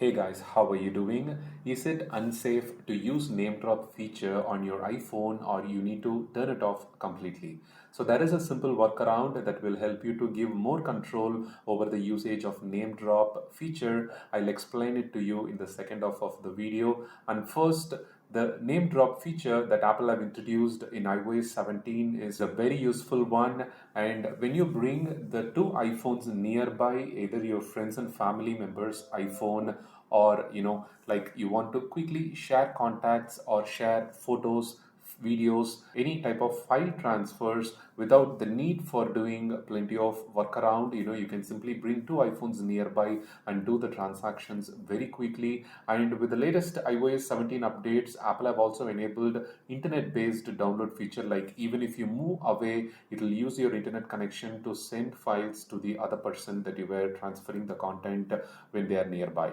Hey guys, how are you doing? Is it unsafe to use NameDrop feature on your iPhone or you need to turn it off completely? So there is a simple workaround that will help you to give more control over the usage of NameDrop feature. I'll explain it to you in the second half of the video. And first, the NameDrop feature that Apple have introduced in iOS 17 is a very useful one. And when you bring the two iPhones nearby, either your friends and family members' iPhone, or like you want to quickly share contacts or share photos, videos, any type of file transfers without the need for doing plenty of workaround, you can simply bring two iPhones nearby and do the transactions very quickly. And with the latest iOS 17 updates, Apple have also enabled internet based download feature. Like even if you move away, it will use your internet connection to send files to the other person that you were transferring the content when they are nearby.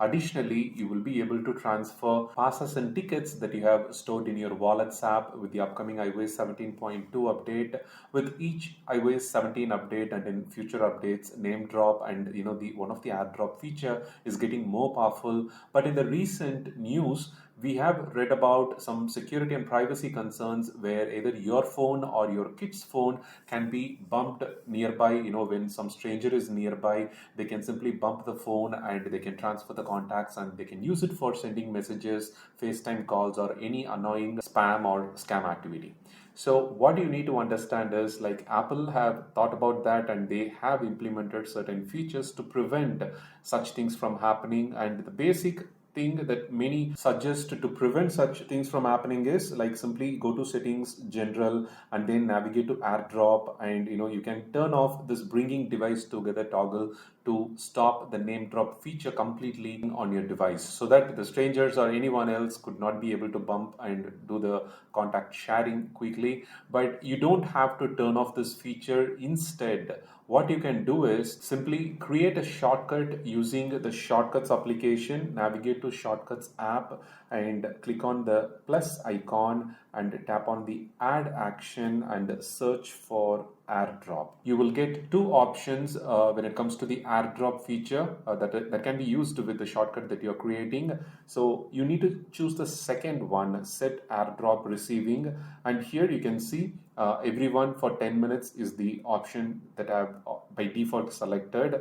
Additionally, you will be able to transfer passes and tickets that you have stored in your Wallets app with the upcoming iOS 17.2 update. With each iOS 17 update and in future updates, NameDrop and the one of the AirDrop feature is getting more powerful. But in the recent news, we have read about some security and privacy concerns where either your phone or your kid's phone can be bumped nearby. When some stranger is nearby, they can simply bump the phone and they can transfer the contacts and they can use it for sending messages, FaceTime calls, or any annoying spam or scam activity. So what you need to understand is like Apple have thought about that and they have implemented certain features to prevent such things from happening. And the basic thing that many suggest to prevent such things from happening is like simply go to settings, general, and then navigate to AirDrop, and you can turn off this bringing device together toggle to stop the NameDrop feature completely on your device so that the strangers or anyone else could not be able to bump and do the contact sharing quickly. But you don't have to turn off this feature. Instead, what you can do is simply create a shortcut using the Shortcuts application, navigate to Shortcuts app and click on the plus icon and tap on the add action and search for AirDrop. You will get two options when it comes to the AirDrop feature that can be used with the shortcut that you're creating. So you need to choose the second one, set AirDrop receiving, and here you can see everyone for 10 minutes is the option that I've by default selected.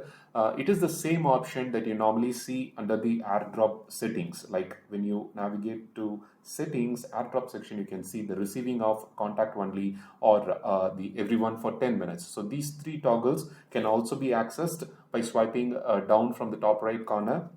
It is the same option that you normally see under the AirDrop settings. Like when you navigate to settings, AirDrop section, you can see the receiving of contact only or the everyone for 10 minutes. So these three toggles can also be accessed by swiping down from the top right corner,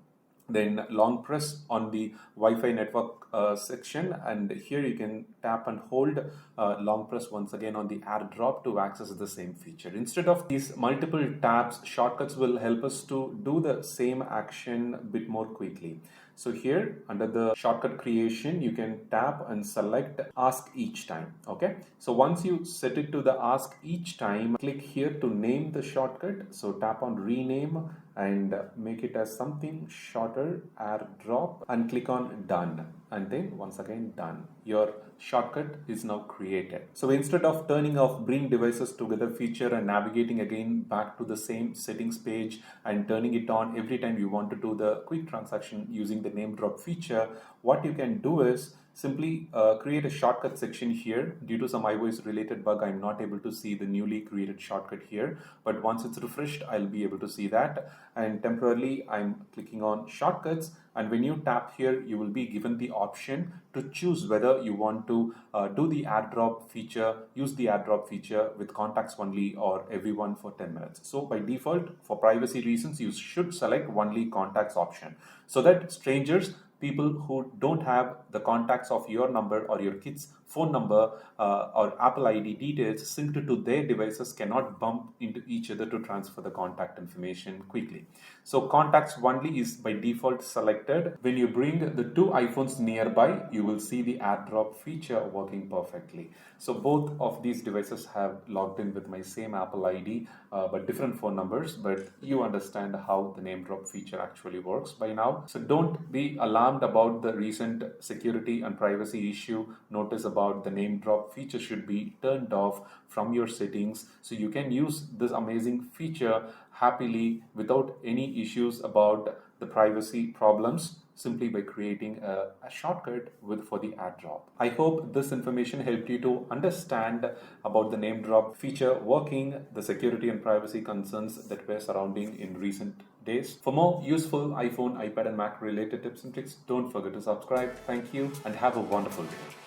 then long press on the Wi-Fi network section, and here you can tap and hold long press once again on the AirDrop to access the same feature. Instead of these multiple taps, shortcuts will help us to do the same action a bit more quickly. So here under the shortcut creation, you can tap and select ask each time. Okay, so once you set it to the ask each time, click here to name the shortcut. So tap on rename and make it as something shorter, AirDrop, and click on done, and then once again done. Your shortcut is now created. So instead of turning off bring devices together feature and navigating again back to the same settings page and turning it on every time you want to do the quick transaction using the NameDrop feature, what you can do is simply create a shortcut section here. Due to some iOS related bug, I'm not able to see the newly created shortcut here, but once it's refreshed, I'll be able to see that. And temporarily, I'm clicking on shortcuts. And when you tap here, you will be given the option to choose whether you want to do the AirDrop feature, use the AirDrop feature with contacts only or everyone for 10 minutes. So by default, for privacy reasons, you should select only contacts option so that strangers, people who don't have the contacts of your number or your kid's phone number or Apple ID details synced to their devices cannot bump into each other to transfer the contact information quickly. So contacts only is by default selected. When you bring the two iPhones nearby, you will see the AirDrop feature working perfectly. So both of these devices have logged in with my same Apple ID but different phone numbers, but you understand how the NameDrop feature actually works by now. So don't be alarmed about the recent security and privacy issue. Notice about the NameDrop feature should be turned off from your settings so you can use this amazing feature happily without any issues about the privacy problems simply by creating a shortcut for the AirDrop. I hope this information helped you to understand about the NameDrop feature working, the security and privacy concerns that were surrounding in recent days. For more useful iPhone, iPad and Mac related tips and tricks, don't forget to subscribe. Thank you and have a wonderful day.